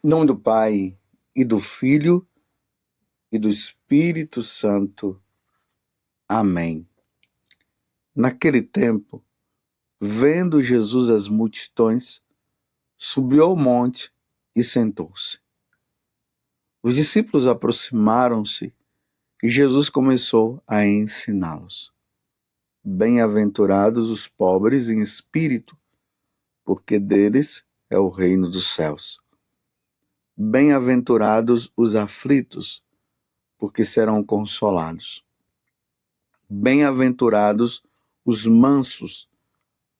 Em nome do Pai, e do Filho, e do Espírito Santo. Amém. Naquele tempo, vendo Jesus as multidões, subiu ao monte e sentou-se. Os discípulos aproximaram-se e Jesus começou a ensiná-los. Bem-aventurados os pobres em espírito, porque deles é o reino dos céus. Bem-aventurados os aflitos, porque serão consolados. Bem-aventurados os mansos,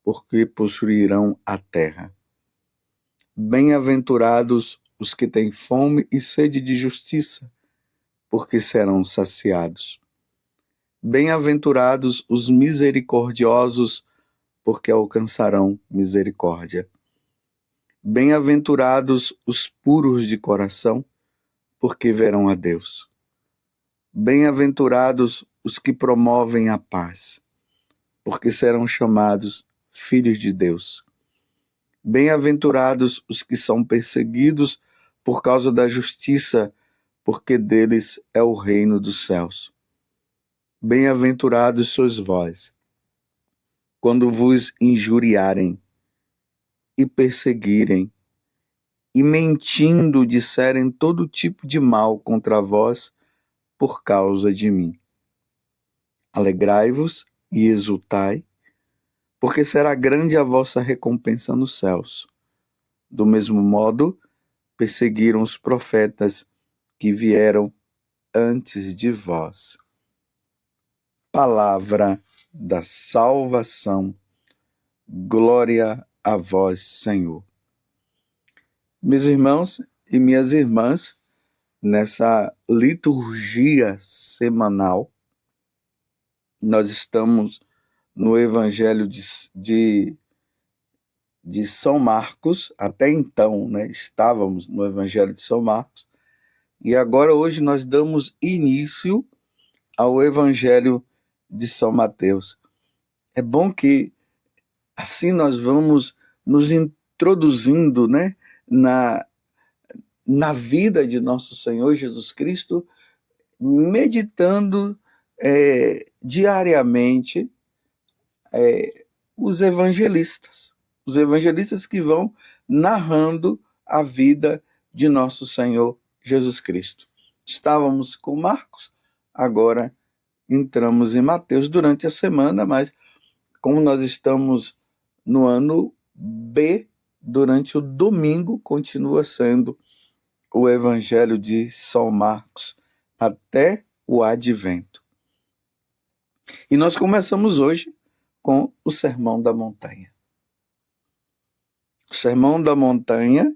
porque possuirão a terra. Bem-aventurados os que têm fome e sede de justiça, porque serão saciados. Bem-aventurados os misericordiosos, porque alcançarão misericórdia. Bem-aventurados os puros de coração, porque verão a Deus. Bem-aventurados os que promovem a paz, porque serão chamados filhos de Deus. Bem-aventurados os que são perseguidos por causa da justiça, porque deles é o reino dos céus. Bem-aventurados sois vós, quando vos injuriarem e perseguirem, e mentindo disserem todo tipo de mal contra vós por causa de mim. Alegrai-vos e exultai, porque será grande a vossa recompensa nos céus. Do mesmo modo, perseguiram os profetas que vieram antes de vós. Palavra da salvação. Glória a vós, Senhor. Meus irmãos e minhas irmãs, nessa liturgia semanal, nós estamos no Evangelho de São Marcos. Até então, estávamos no Evangelho de São Marcos, e agora hoje nós damos início ao Evangelho de São Mateus. É bom que assim nós vamos nos introduzindo, na vida de nosso Senhor Jesus Cristo, meditando diariamente os evangelistas que vão narrando a vida de nosso Senhor Jesus Cristo. Estávamos com Marcos, agora entramos em Mateus durante a semana, mas como nós estamos no ano B, durante o domingo continua sendo o Evangelho de São Marcos até o Advento. E nós começamos hoje com o Sermão da Montanha. O Sermão da Montanha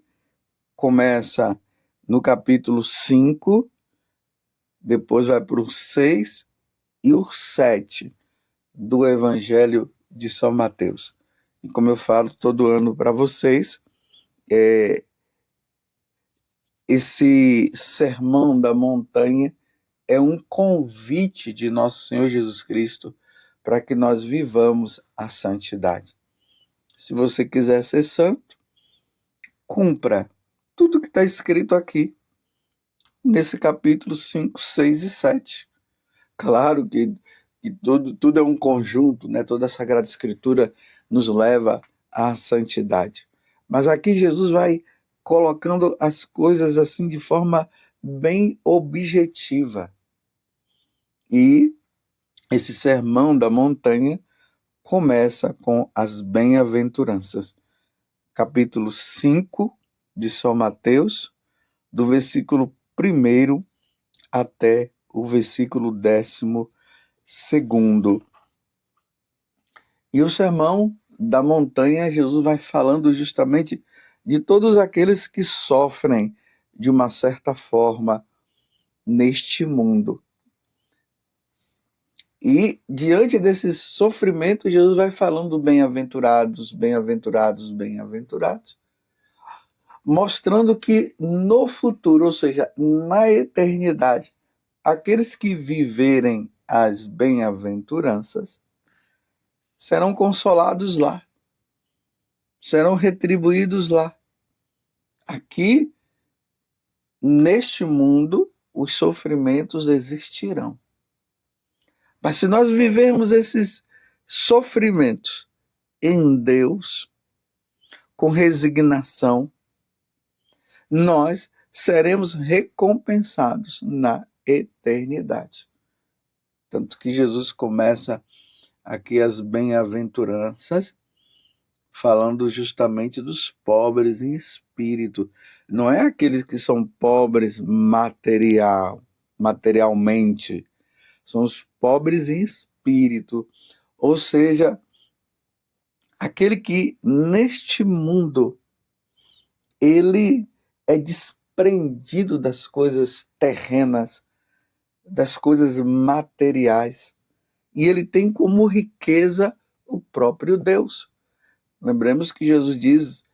começa no capítulo 5, depois vai para o 6 e o 7 do Evangelho de São Mateus. E como eu falo todo ano para vocês, esse Sermão da Montanha é um convite de nosso Senhor Jesus Cristo para que nós vivamos a santidade. Se você quiser ser santo, cumpra tudo que está escrito aqui, nesse capítulo 5, 6 e 7. Claro que tudo é um conjunto, toda a Sagrada Escritura nos leva à santidade. Mas aqui Jesus vai colocando as coisas assim de forma bem objetiva. E esse Sermão da Montanha começa com as bem-aventuranças. Capítulo 5 de São Mateus, do versículo 1 até o versículo 12. E o Sermão da Montanha, Jesus vai falando justamente de todos aqueles que sofrem de uma certa forma neste mundo. E diante desse sofrimento, Jesus vai falando bem-aventurados, bem-aventurados, bem-aventurados, mostrando que no futuro, ou seja, na eternidade, aqueles que viverem as bem-aventuranças serão consolados lá, serão retribuídos lá. Aqui neste mundo os sofrimentos existirão. Mas se nós vivermos esses sofrimentos em Deus, com resignação, nós seremos recompensados na eternidade. Tanto que Jesus começa aqui as bem-aventuranças falando justamente dos pobres em espírito. Não é aqueles que são pobres materialmente, são os pobres em espírito. Ou seja, aquele que neste mundo ele é desprendido das coisas terrenas, das coisas materiais, e ele tem como riqueza o próprio Deus. Lembremos que Jesus diz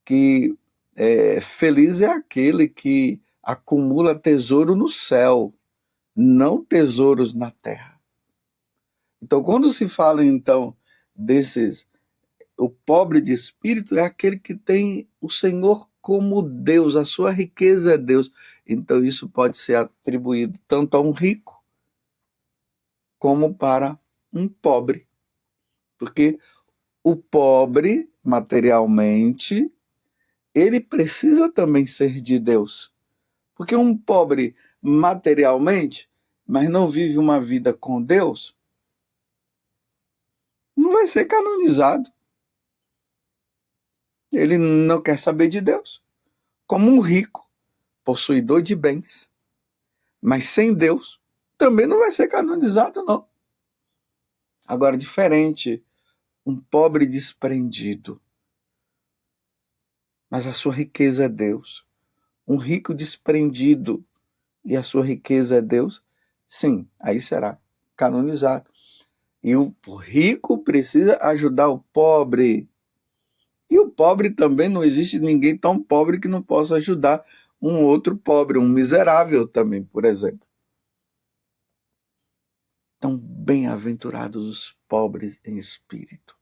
que feliz é aquele que acumula tesouro no céu, não tesouros na terra. Então, quando se fala então desses, o pobre de espírito é aquele que tem o Senhor como Deus, a sua riqueza é Deus. Então isso pode ser atribuído tanto a um rico como para um pobre. Porque o pobre, materialmente, ele precisa também ser de Deus. Porque um pobre materialmente, mas não vive uma vida com Deus, não vai ser canonizado. Ele não quer saber de Deus. Como um rico, possuidor de bens, mas sem Deus, também não vai ser canonizado, não. Agora, diferente, um pobre desprendido, mas a sua riqueza é Deus. Um rico desprendido e a sua riqueza é Deus, sim, aí será canonizado. E o rico precisa ajudar o pobre. E o pobre também, não existe ninguém tão pobre que não possa ajudar um outro pobre, um miserável também, por exemplo. Então, bem-aventurados os pobres em espírito.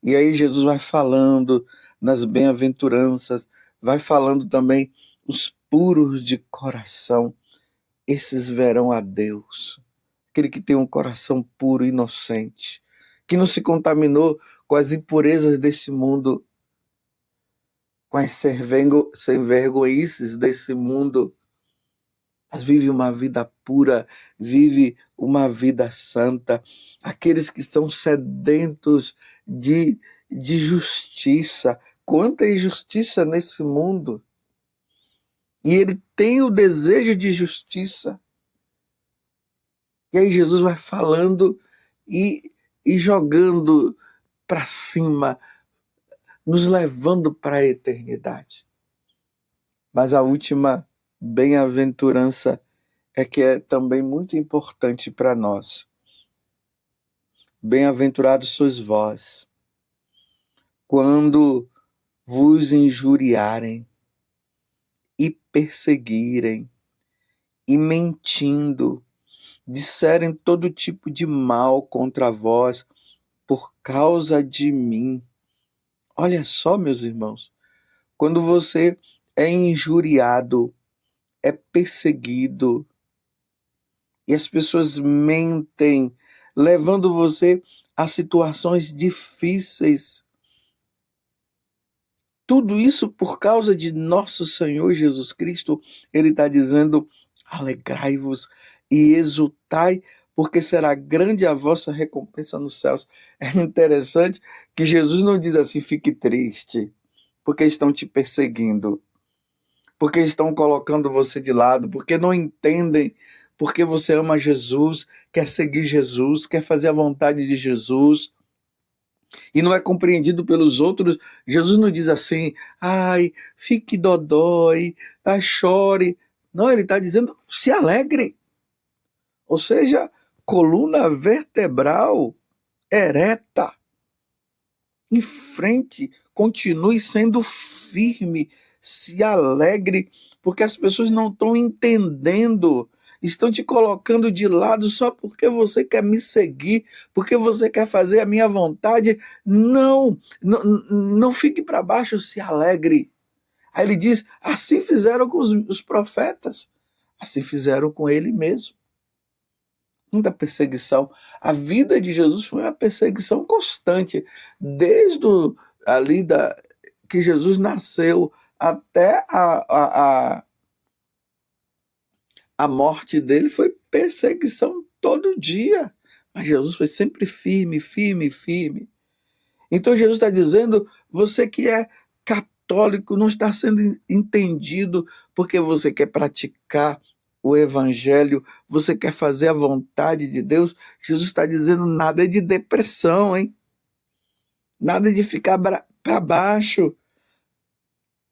E aí Jesus vai falando nas bem-aventuranças, vai falando também os puros de coração, esses verão a Deus. Aquele que tem um coração puro e inocente, que não se contaminou com as impurezas desse mundo, com as sem vergonhices desse mundo, mas vive uma vida pura, vive uma vida santa. Aqueles que estão sedentos de justiça. Quanta injustiça nesse mundo. E ele tem o desejo de justiça. E aí Jesus vai falando e jogando para cima, nos levando para a eternidade. Mas a última bem-aventurança é que é também muito importante para nós. Bem-aventurados sois vós, quando vos injuriarem e perseguirem e mentindo, disserem todo tipo de mal contra vós por causa de mim. Olha só, meus irmãos, quando você é injuriado, é perseguido, e as pessoas mentem, levando você a situações difíceis. Tudo isso por causa de nosso Senhor Jesus Cristo. Ele está dizendo, alegrai-vos e exultai, porque será grande a vossa recompensa nos céus. É interessante que Jesus não diz assim, fique triste, porque estão te perseguindo, porque estão colocando você de lado, porque não entendem, porque você ama Jesus, quer seguir Jesus, quer fazer a vontade de Jesus, e não é compreendido pelos outros. Jesus não diz assim, ai, fique dodói, chore. Não, ele está dizendo, se alegre. Ou seja, coluna vertebral ereta, em frente, continue sendo firme, se alegre, porque as pessoas não estão entendendo, estão te colocando de lado só porque você quer me seguir, porque você quer fazer a minha vontade. Não, não fique para baixo, se alegre. Aí ele diz, assim fizeram com os profetas, assim fizeram com ele mesmo. Muita perseguição. A vida de Jesus foi uma perseguição constante, desde ali que Jesus nasceu até a morte dele, foi perseguição todo dia. Mas Jesus foi sempre firme, firme, firme. Então Jesus está dizendo, você que é católico não está sendo entendido porque você quer praticar o evangelho, você quer fazer a vontade de Deus. Jesus está dizendo nada de depressão, hein? Nada de ficar para baixo.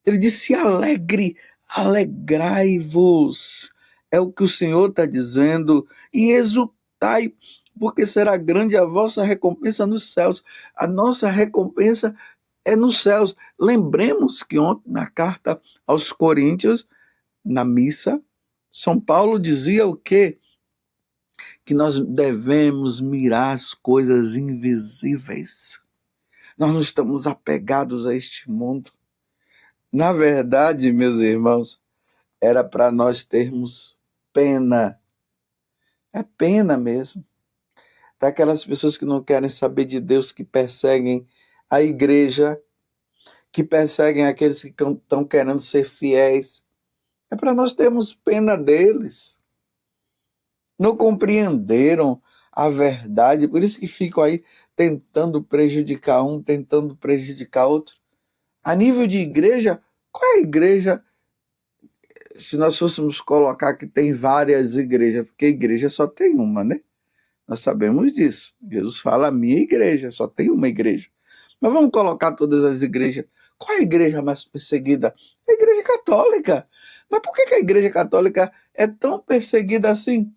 Ele disse alegre, alegrai-vos. É o que o Senhor está dizendo. E exultai, porque será grande a vossa recompensa nos céus. A nossa recompensa é nos céus. Lembremos que ontem, na carta aos Coríntios, na missa, São Paulo dizia o quê? Que nós devemos mirar as coisas invisíveis. Nós não estamos apegados a este mundo. Na verdade, meus irmãos, era para nós termos pena. É pena mesmo. Daquelas pessoas que não querem saber de Deus, que perseguem a igreja, que perseguem aqueles que estão querendo ser fiéis. É para nós termos pena deles. Não compreenderam a verdade, por isso que ficam aí tentando prejudicar um, tentando prejudicar outro. A nível de igreja, qual é a igreja? Se nós fôssemos colocar que tem várias igrejas, porque igreja só tem uma, né? Nós sabemos disso. Jesus fala, a minha igreja, só tem uma igreja. Mas vamos colocar todas as igrejas. Qual é a igreja mais perseguida? A igreja católica. Mas por que a igreja católica é tão perseguida assim?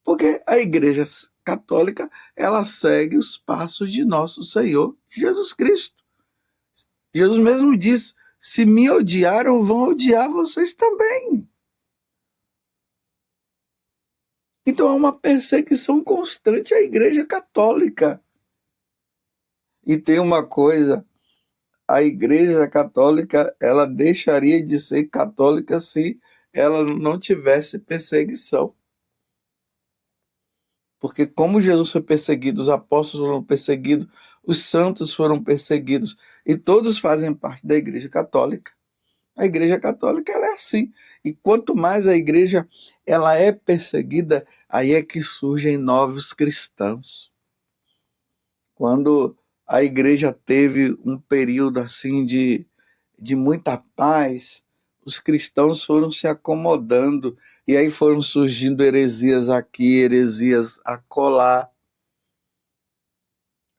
Porque a igreja católica, ela segue os passos de nosso Senhor Jesus Cristo. Jesus mesmo diz, se me odiaram, vão odiar vocês também. Então é uma perseguição constante à igreja católica. E tem uma coisa, a igreja católica, ela deixaria de ser católica se ela não tivesse perseguição. Porque como Jesus foi perseguido, os apóstolos foram perseguidos, os santos foram perseguidos, e todos fazem parte da igreja católica. A igreja católica ela é assim. E quanto mais a igreja ela é perseguida, aí é que surgem novos cristãos. Quando a igreja teve um período assim de muita paz, os cristãos foram se acomodando e aí foram surgindo heresias aqui, heresias acolá.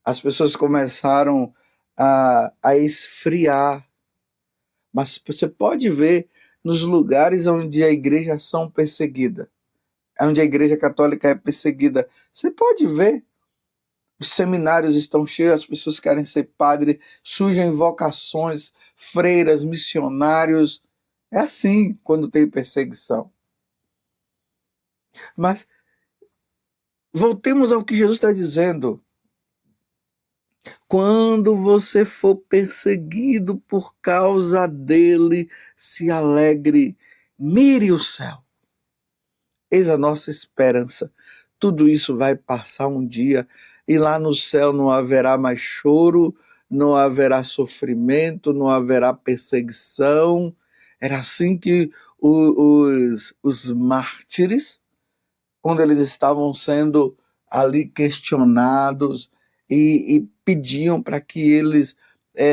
As pessoas começaram a esfriar. Mas você pode ver nos lugares onde a igreja são perseguida, onde a igreja católica é perseguida, você pode ver. Os seminários estão cheios, as pessoas querem ser padre, surgem vocações, freiras, missionários. É assim quando tem perseguição. Mas voltemos ao que Jesus está dizendo. Quando você for perseguido por causa dele, se alegre, mire o céu. Eis a nossa esperança. Tudo isso vai passar um dia e lá no céu não haverá mais choro, não haverá sofrimento, não haverá perseguição. Era assim que os mártires, quando eles estavam sendo ali questionados e pediam para que eles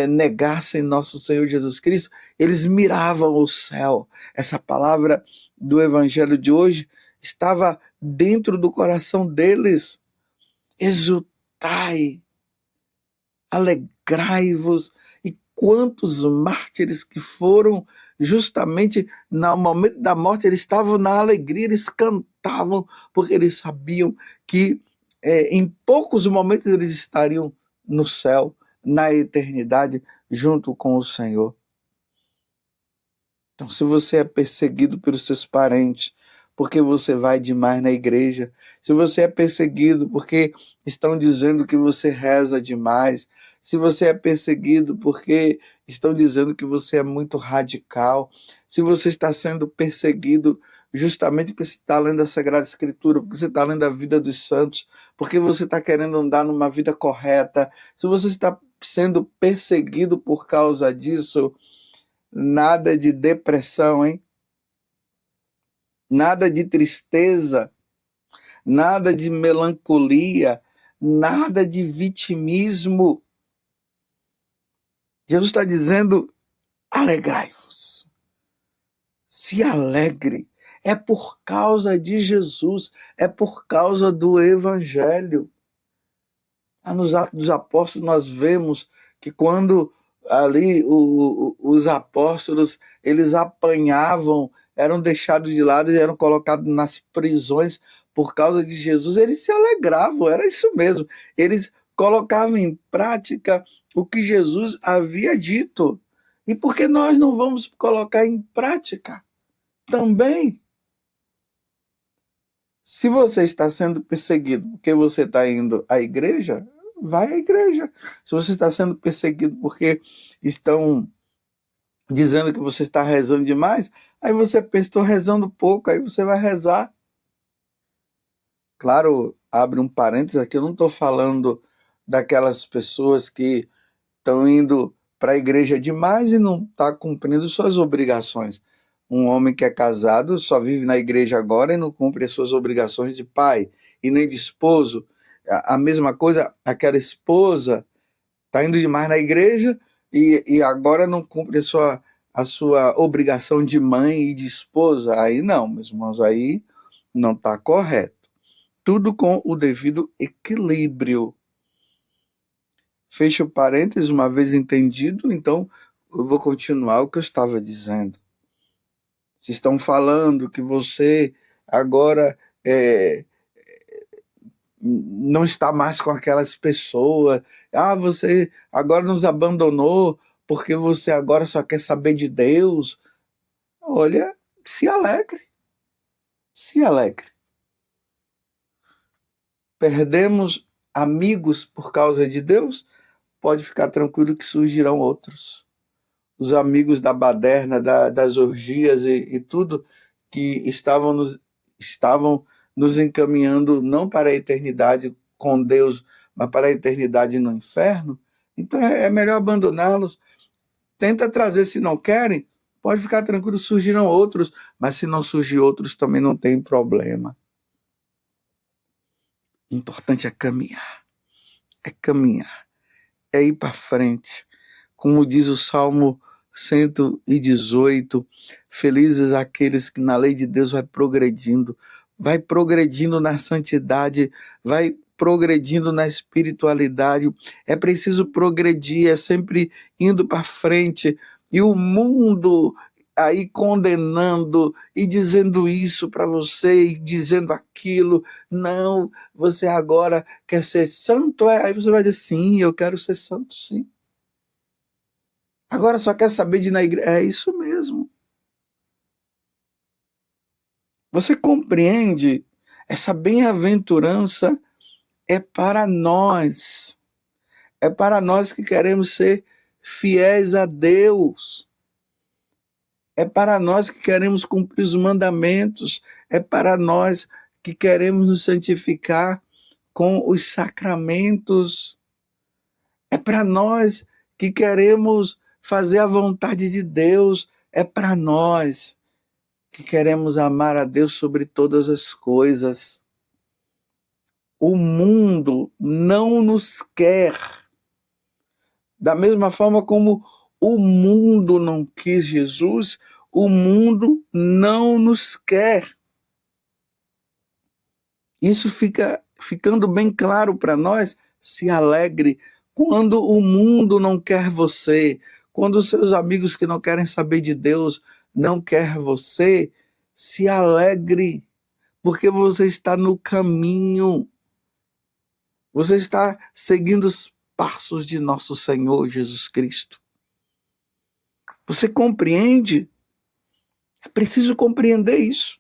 negassem nosso Senhor Jesus Cristo, eles miravam o céu. Essa palavra do evangelho de hoje estava dentro do coração deles. Exultai, alegrai-vos. E quantos mártires que foram justamente no momento da morte, eles estavam na alegria, eles cantavam, porque eles sabiam que em poucos momentos eles estariam no céu, na eternidade, junto com o Senhor. Então, se você é perseguido pelos seus parentes, porque você vai demais na igreja, se você é perseguido porque estão dizendo que você reza demais, se você é perseguido porque estão dizendo que você é muito radical, se você está sendo perseguido justamente porque você está lendo a Sagrada Escritura, porque você está lendo a vida dos santos, porque você está querendo andar numa vida correta, se você está sendo perseguido por causa disso, nada de depressão, hein? Nada de tristeza, nada de melancolia, nada de vitimismo. Jesus está dizendo: alegrai-vos, se alegre. É por causa de Jesus, é por causa do Evangelho. Nos Atos dos Apóstolos nós vemos que quando ali os apóstolos eles apanhavam, eram deixados de lado e eram colocados nas prisões por causa de Jesus, eles se alegravam, era isso mesmo. Eles colocavam em prática o que Jesus havia dito. E por que nós não vamos colocar em prática também? Se você está sendo perseguido porque você está indo à igreja, vai à igreja. Se você está sendo perseguido porque estão dizendo que você está rezando demais, aí você pensa, estou rezando pouco, aí você vai rezar. Claro, abre um parênteses aqui, eu não estou falando daquelas pessoas que estão indo para a igreja demais e não está cumprindo suas obrigações. Um homem que é casado só vive na igreja agora e não cumpre as suas obrigações de pai e nem de esposo. A mesma coisa, aquela esposa está indo demais na igreja e agora não cumpre a sua obrigação de mãe e de esposa. Aí não, meus irmãos, aí não está correto. Tudo com o devido equilíbrio. Fecho parênteses, uma vez entendido, então eu vou continuar o que eu estava dizendo. Se estão falando que você agora não está mais com aquelas pessoas, você agora nos abandonou porque você agora só quer saber de Deus. Olha, se alegre, se alegre. Perdemos amigos por causa de Deus? Pode ficar tranquilo que surgirão outros. Os amigos da baderna, das orgias e tudo que estavam nos encaminhando não para a eternidade com Deus, mas para a eternidade no inferno. Então é melhor abandoná-los. Tenta trazer, se não querem, pode ficar tranquilo, surgirão outros, mas se não surgir outros também não tem problema. O importante é caminhar, é ir para frente. Como diz o Salmo 118, felizes aqueles que na lei de Deus vai progredindo na santidade, vai progredindo na espiritualidade. É preciso progredir, é sempre indo para frente. E o mundo aí condenando e dizendo isso para você e dizendo aquilo. Não, você agora quer ser santo? Aí você vai dizer, sim, eu quero ser santo, sim. Agora só quer saber de ir na igreja. É isso mesmo. Você compreende? Essa bem-aventurança é para nós. É para nós que queremos ser fiéis a Deus. É para nós que queremos cumprir os mandamentos. É para nós que queremos nos santificar com os sacramentos. É para nós que queremos fazer a vontade de Deus. É para nós que queremos amar a Deus sobre todas as coisas. O mundo não nos quer. Da mesma forma como o mundo não quis Jesus, o mundo não nos quer. Isso fica ficando bem claro para nós. Se alegre quando o mundo não quer você, quando os seus amigos que não querem saber de Deus não quer você, se alegre, porque você está no caminho. Você está seguindo os passos de nosso Senhor Jesus Cristo. Você compreende? É preciso compreender isso.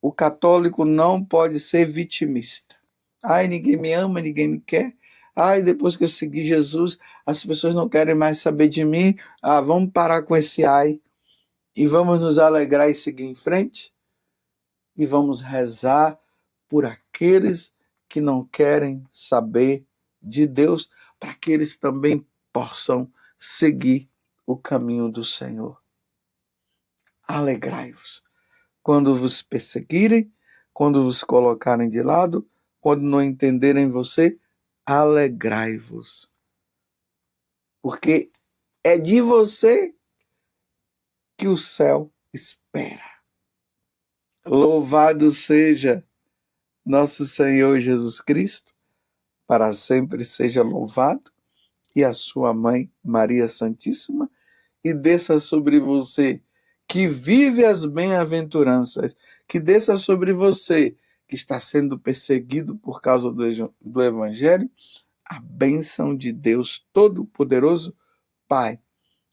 O católico não pode ser vitimista. Ai, ninguém me ama, ninguém me quer. Ai, depois que eu segui Jesus, as pessoas não querem mais saber de mim. Ah, vamos parar com esse ai e vamos nos alegrar e seguir em frente? E vamos rezar por aqueles que não querem saber de Deus, para que eles também possam seguir o caminho do Senhor. Alegrai-vos quando vos perseguirem, quando vos colocarem de lado, quando não entenderem você, alegrai-vos. Porque é de você que o céu espera. Louvado seja nosso Senhor Jesus Cristo, para sempre seja louvado, e a sua mãe, Maria Santíssima, e desça sobre você que vive as bem-aventuranças, que desça sobre você que está sendo perseguido por causa do Evangelho, a bênção de Deus Todo-Poderoso, Pai,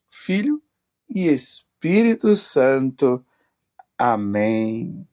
Filho e Espírito Santo. Amém.